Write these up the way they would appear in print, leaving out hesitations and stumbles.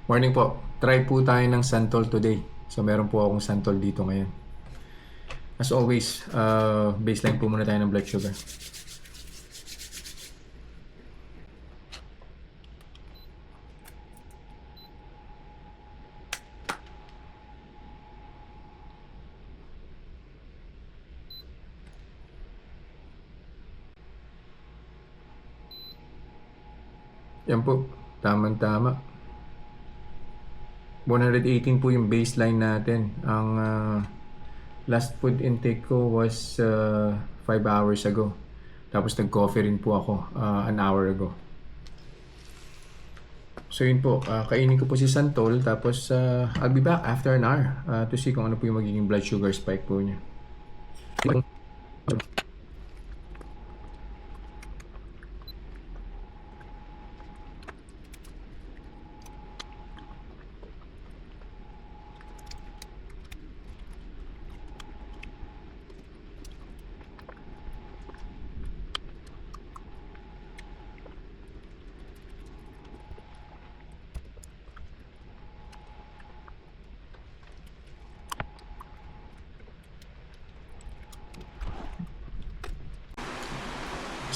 Morning po. Try po tayo ng Santol today. So meron po akong Santol dito ngayon. As always, baseline po muna tayo ng blood sugar. Yan po, tamang-tama. 118 po yung baseline natin. Ang last food intake ko was 5 hours ago. Tapos nag-coffee rin po ako an hour ago. So yun po, kainin ko po si Santol. Tapos I'll be back after an hour to see kung ano po yung magiging blood sugar spike po niya.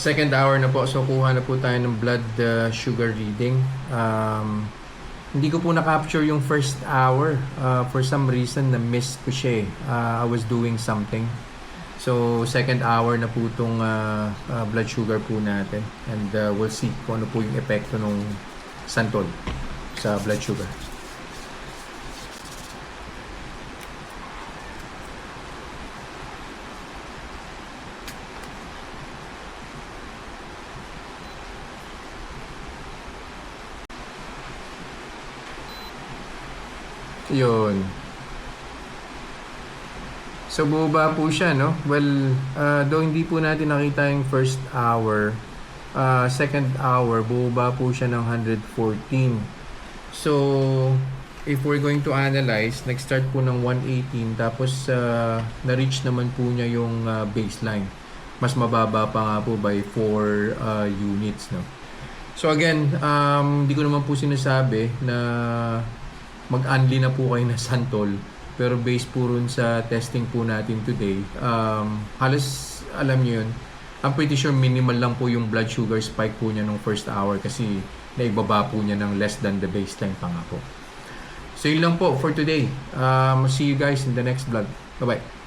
Second hour na po, so kuha na po tayo ng blood sugar reading. Hindi ko po na-capture yung first hour. For some reason, na-miss ko siya eh. I was doing something. So, second hour na po itong blood sugar po natin. And we'll see kung ano po yung epekto ng Santol sa blood sugar. Yun. So, bumaba po siya, no? Well, though hindi po natin nakita yung first hour, second hour, bumaba po siya ng 114. So, if we're going to analyze, nag-start po ng 118, tapos na-reach naman po niya yung baseline. Mas mababa pa nga po by 4 units, no? So, again, hindi ko naman po sinasabi na mag-unli na po kayo na Santol. Pero based po rin sa testing po natin today, halos alam nyo yun, I'm pretty sure minimal lang po yung blood sugar spike po niya nung first hour kasi naibaba po niya ng less than the baseline pa nga po. So yun lang po for today. See you guys in the next vlog. Bye-bye.